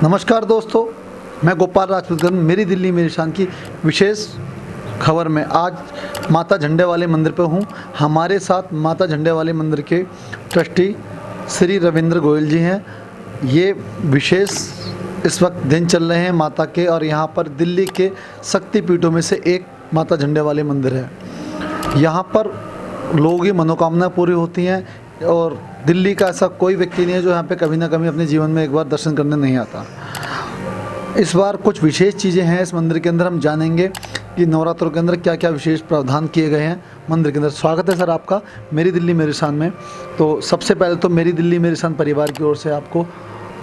नमस्कार दोस्तों, मैं गोपाल राजपूत मेरी दिल्ली मेरी शान की विशेष खबर में आज माता झंडे वाले मंदिर पर हूँ। हमारे साथ माता झंडे वाले मंदिर के ट्रस्टी श्री रविंद्र गोयल जी हैं। ये विशेष इस वक्त दिन चल रहे हैं माता के, और यहाँ पर दिल्ली के शक्तिपीठों में से एक माता झंडे वाले मंदिर है। यहाँ पर लोगों की मनोकामना पूरी होती हैं, और दिल्ली का ऐसा कोई व्यक्ति नहीं है जो यहाँ पे कभी ना कभी अपने जीवन में एक बार दर्शन करने नहीं आता। इस बार कुछ विशेष चीज़ें हैं इस मंदिर के अंदर, हम जानेंगे कि नवरात्रों के अंदर क्या क्या विशेष प्रावधान किए गए हैं मंदिर के अंदर। स्वागत है सर आपका मेरी दिल्ली मेरी शान में। तो सबसे पहले तो मेरी दिल्ली मेरी शान परिवार की ओर से आपको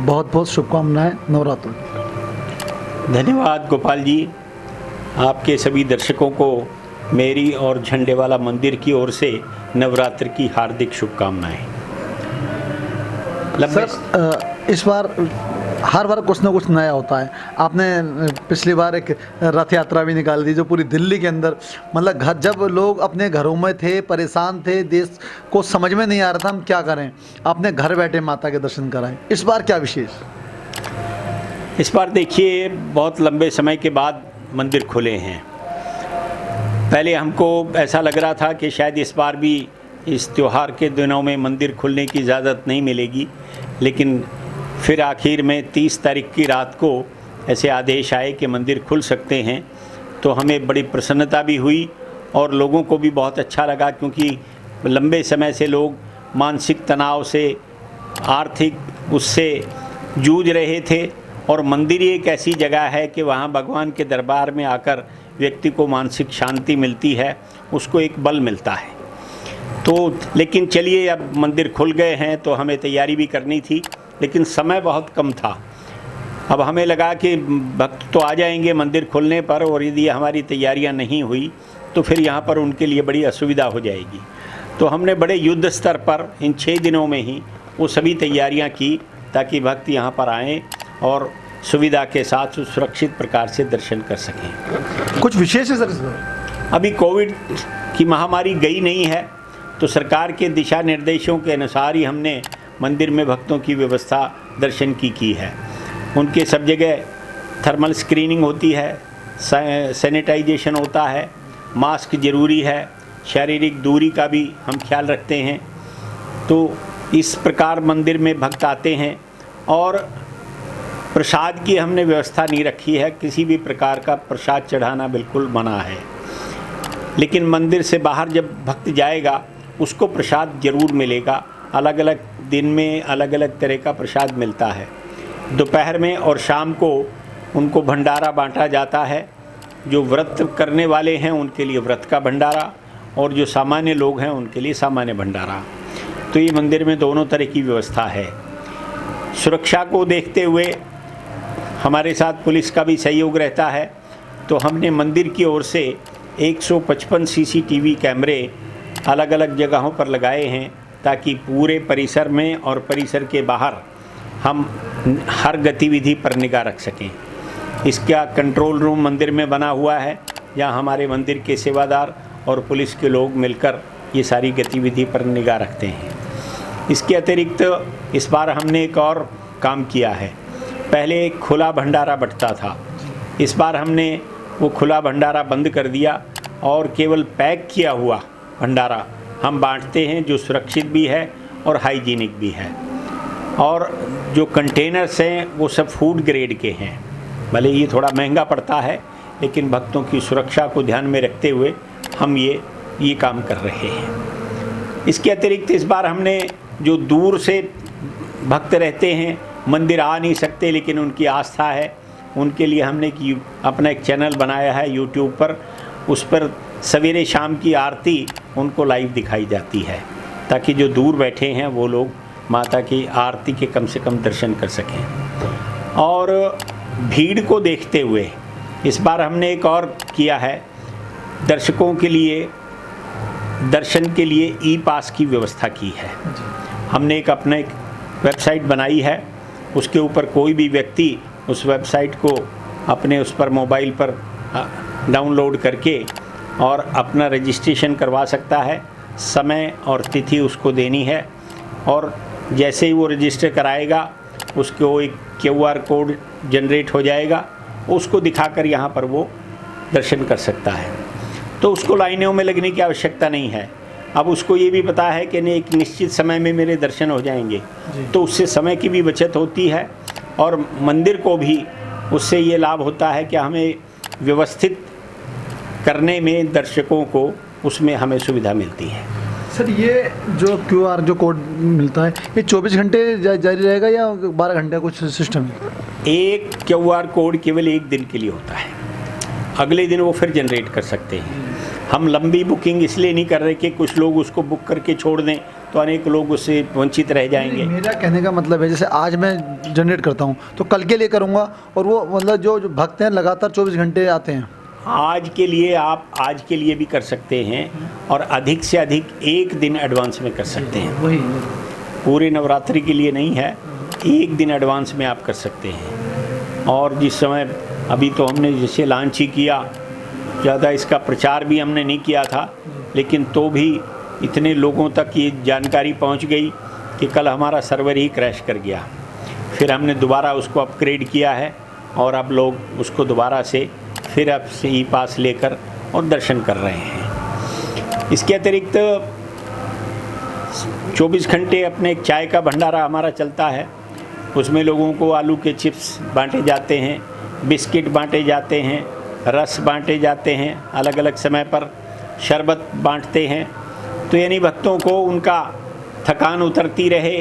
बहुत बहुत शुभकामनाएँ नवरात्रों की। धन्यवाद गोपाल जी। आपके सभी दर्शकों को मेरी और झंडे वाला मंदिर की ओर से नवरात्र की हार्दिक शुभकामनाएं। सर इस बार हर बार कुछ ना कुछ नया होता है। आपने पिछली बार एक रथ यात्रा भी निकाल दी जो पूरी दिल्ली के अंदर, मतलब घर जब लोग अपने घरों में थे, परेशान थे, देश को समझ में नहीं आ रहा था हम क्या करें, आपने घर बैठे माता के दर्शन कराए। इस बार क्या विशेष? इस बार देखिए, बहुत लंबे समय के बाद मंदिर खुले हैं। पहले हमको ऐसा लग रहा था कि शायद इस बार भी इस त्यौहार के दिनों में मंदिर खुलने की इजाज़त नहीं मिलेगी, लेकिन फिर आखिर में 30 तारीख की रात को ऐसे आदेश आए कि मंदिर खुल सकते हैं। तो हमें बड़ी प्रसन्नता भी हुई और लोगों को भी बहुत अच्छा लगा, क्योंकि लंबे समय से लोग मानसिक तनाव से, आर्थिक उससे जूझ रहे थे, और मंदिर ही एक ऐसी जगह है कि वहाँ भगवान के दरबार में आकर व्यक्ति को मानसिक शांति मिलती है, उसको एक बल मिलता है। तो लेकिन चलिए, अब मंदिर खुल गए हैं तो हमें तैयारी भी करनी थी, लेकिन समय बहुत कम था। अब हमें लगा कि भक्त तो आ जाएंगे मंदिर खुलने पर, और यदि हमारी तैयारियां नहीं हुई तो फिर यहाँ पर उनके लिए बड़ी असुविधा हो जाएगी। तो हमने बड़े युद्ध स्तर पर इन 6 दिनों में ही वो सभी तैयारियां की ताकि भक्त यहाँ पर आएँ और सुविधा के साथ सुरक्षित प्रकार से दर्शन कर सकें। कुछ विशेष है सर? अभी कोविड की महामारी गई नहीं है, तो सरकार के दिशा निर्देशों के अनुसार ही हमने मंदिर में भक्तों की व्यवस्था दर्शन की है। उनके सब जगह थर्मल स्क्रीनिंग होती है, सैनिटाइजेशन होता है, मास्क ज़रूरी है, शारीरिक दूरी का भी हम ख्याल रखते हैं। तो इस प्रकार मंदिर में भक्त आते हैं, और प्रसाद की हमने व्यवस्था नहीं रखी है। किसी भी प्रकार का प्रसाद चढ़ाना बिल्कुल मना है, लेकिन मंदिर से बाहर जब भक्त जाएगा उसको प्रसाद ज़रूर मिलेगा। अलग अलग दिन में अलग अलग तरह का प्रसाद मिलता है। दोपहर में और शाम को उनको भंडारा बांटा जाता है। जो व्रत करने वाले हैं उनके लिए व्रत का भंडारा, और जो सामान्य लोग हैं उनके लिए सामान्य भंडारा। तो ये मंदिर में दोनों तरह की व्यवस्था है। सुरक्षा को देखते हुए हमारे साथ पुलिस का भी सहयोग रहता है। तो हमने मंदिर की ओर से 155 CCTV कैमरे अलग अलग जगहों पर लगाए हैं, ताकि पूरे परिसर में और परिसर के बाहर हम हर गतिविधि पर निगाह रख सकें। इसका कंट्रोल रूम मंदिर में बना हुआ है, जहाँ हमारे मंदिर के सेवादार और पुलिस के लोग मिलकर ये सारी गतिविधि पर निगाह रखते हैं। इसके अतिरिक्त इस बार हमने एक और काम किया है। पहले एक खुला भंडारा बंटता था, इस बार हमने वो खुला भंडारा बंद कर दिया और केवल पैक किया हुआ भंडारा हम बांटते हैं, जो सुरक्षित भी है और हाइजीनिक भी है। और जो कंटेनर्स हैं वो सब फूड ग्रेड के हैं। भले ये थोड़ा महंगा पड़ता है, लेकिन भक्तों की सुरक्षा को ध्यान में रखते हुए हम ये काम कर रहे हैं। इसके अतिरिक्त इस बार हमने जो दूर से भक्त रहते हैं, मंदिर आ नहीं सकते लेकिन उनकी आस्था है, उनके लिए हमने अपना एक चैनल बनाया है यूट्यूब पर। उस पर सवेरे शाम की आरती उनको लाइव दिखाई जाती है, ताकि जो दूर बैठे हैं वो लोग माता की आरती के कम से कम दर्शन कर सकें। और भीड़ को देखते हुए इस बार हमने एक और किया है, दर्शकों के लिए दर्शन के लिए ई-पास की व्यवस्था की है। हमने एक वेबसाइट बनाई है, उसके ऊपर कोई भी व्यक्ति उस वेबसाइट को अपने उस पर मोबाइल पर डाउनलोड करके और अपना रजिस्ट्रेशन करवा सकता है। समय और तिथि उसको देनी है, और जैसे ही वो रजिस्टर कराएगा उसको एक QR कोड जनरेट हो जाएगा, उसको दिखाकर यहाँ पर वो दर्शन कर सकता है। तो उसको लाइनों में लगने की आवश्यकता नहीं है। अब उसको ये भी पता है कि नहीं एक निश्चित समय में मेरे दर्शन हो जाएंगे, तो उससे समय की भी बचत होती है और मंदिर को भी उससे ये लाभ होता है कि हमें व्यवस्थित करने में दर्शकों को उसमें हमें सुविधा मिलती है। सर, ये जो QR जो कोड मिलता है ये 24 घंटे जारी रहेगा या 12 घंटे कुछ सिस्टम है? एक QR कोड केवल एक दिन के लिए होता है, अगले दिन वो फिर जनरेट कर सकते हैं। हम लंबी बुकिंग इसलिए नहीं कर रहे कि कुछ लोग उसको बुक करके छोड़ दें तो अनेक लोग उससे वंचित रह जाएंगे। मेरा कहने का मतलब है जैसे आज मैं जनरेट करता हूँ तो कल के लिए करूँगा और वो मतलब जो भक्त हैं लगातार 24 घंटे आते हैं। आज के लिए आप आज के लिए भी कर सकते हैं और अधिक से अधिक एक दिन एडवांस में कर सकते हैं। वही पूरे नवरात्रि के लिए नहीं है, एक दिन एडवांस में आप कर सकते हैं। और जिस समय अभी तो हमने जैसे लॉन्च ही किया, ज़्यादा इसका प्रचार भी हमने नहीं किया था, लेकिन तो भी इतने लोगों तक ये जानकारी पहुंच गई कि कल हमारा सर्वर ही क्रैश कर गया। फिर हमने दोबारा उसको अपग्रेड किया है और अब लोग उसको दोबारा से फिर अब से ई पास लेकर और दर्शन कर रहे हैं। इसके अतिरिक्त 24 घंटे अपने एक चाय का भंडारा हमारा चलता है, उसमें लोगों को आलू के चिप्स बांटे जाते हैं, बिस्किट बांटे जाते हैं, रस बांटे जाते हैं, अलग अलग समय पर शरबत बांटते हैं। तो यानी भक्तों को उनका थकान उतरती रहे,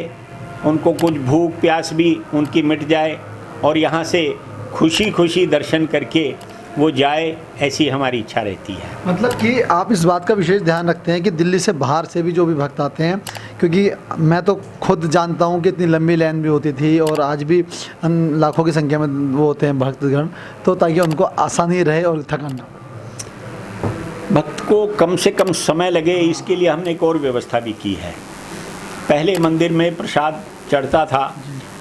उनको कुछ भूख प्यास भी उनकी मिट जाए और यहाँ से खुशी खुशी दर्शन करके वो जाए, ऐसी हमारी इच्छा रहती है। मतलब कि आप इस बात का विशेष ध्यान रखते हैं कि दिल्ली से बाहर से भी जो भी भक्त आते हैं, क्योंकि मैं तो खुद जानता हूं कि इतनी लंबी लाइन भी होती थी और आज भी लाखों की संख्या में वो होते हैं भक्तगण, तो ताकि उनको आसानी रहे और थकान ना पड़े। भक्त को कम से कम समय लगे, इसके लिए हमने एक और व्यवस्था भी की है। पहले मंदिर में प्रसाद चढ़ता था,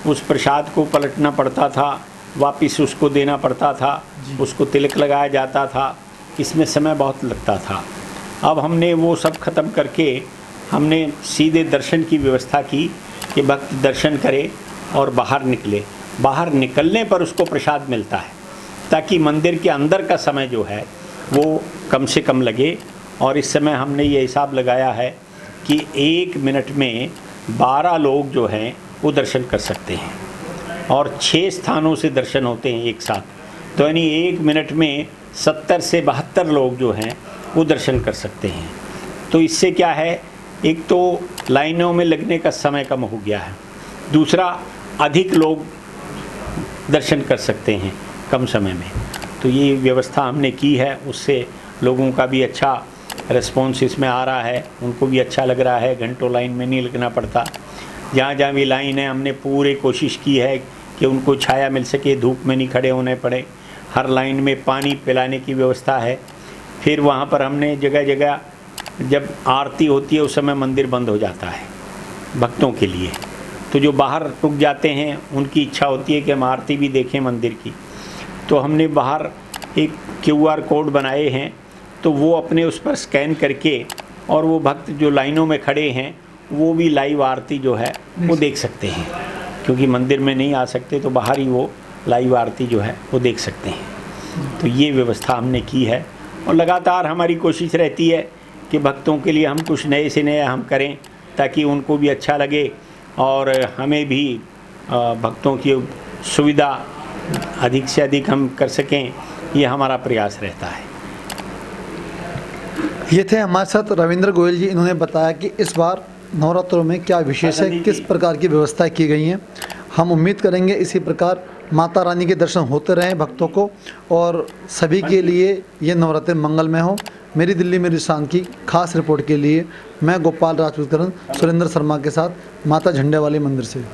उस प्रसाद को पलटना पड़ता था, वापस उसको देना पड़ता था, उसको तिलक लगाया जाता था, इसमें समय बहुत लगता था। अब हमने वो सब ख़त्म करके हमने सीधे दर्शन की व्यवस्था की कि भक्त दर्शन करे और बाहर निकले। बाहर निकलने पर उसको प्रसाद मिलता है, ताकि मंदिर के अंदर का समय जो है वो कम से कम लगे। और इस समय हमने ये हिसाब लगाया है कि 1 मिनट में 12 लोग जो हैं वो दर्शन कर सकते हैं और 6 स्थानों से दर्शन होते हैं एक साथ। तो यानी 1 मिनट में 70 से 72 लोग जो हैं वो दर्शन कर सकते हैं। तो इससे क्या है, एक तो लाइनों में लगने का समय कम हो गया है, दूसरा अधिक लोग दर्शन कर सकते हैं कम समय में। तो ये व्यवस्था हमने की है, उससे लोगों का भी अच्छा रिस्पॉन्स इसमें आ रहा है, उनको भी अच्छा लग रहा है, घंटों लाइन में नहीं लगना पड़ता। जहाँ जहाँ भी लाइन है हमने पूरी कोशिश की है कि उनको छाया मिल सके, धूप में नहीं खड़े होने पड़े। हर लाइन में पानी पिलाने की व्यवस्था है। फिर वहाँ पर हमने जगह जगह जब आरती होती है उस समय मंदिर बंद हो जाता है भक्तों के लिए, तो जो बाहर रुक जाते हैं उनकी इच्छा होती है कि हम आरती भी देखें मंदिर की। तो हमने बाहर एक QR कोड बनाए हैं, तो वो अपने उस पर स्कैन करके और वो भक्त जो लाइनों में खड़े हैं वो भी लाइव आरती जो है वो देख सकते हैं, क्योंकि मंदिर में नहीं आ सकते तो बाहर ही वो लाइव आरती जो है वो देख सकते हैं। तो ये व्यवस्था हमने की है और लगातार हमारी कोशिश रहती है कि भक्तों के लिए हम कुछ नए से नया हम करें, ताकि उनको भी अच्छा लगे और हमें भी भक्तों की सुविधा अधिक से अधिक हम कर सकें, ये हमारा प्रयास रहता है। ये थे हमारे साथ रविंद्र गोयल जी। इन्होंने बताया कि इस बार नवरात्रों में क्या विशेष है, किस प्रकार की व्यवस्थाएं की गई हैं। हम उम्मीद करेंगे इसी प्रकार माता रानी के दर्शन होते रहें भक्तों को और सभी के लिए ये नवरात्रि मंगलमय हो। मेरी दिल्ली मेरी शान की खास रिपोर्ट के लिए मैं गोपाल राजपूत सुरेंद्र शर्मा के साथ माता झंडे वाले मंदिर से।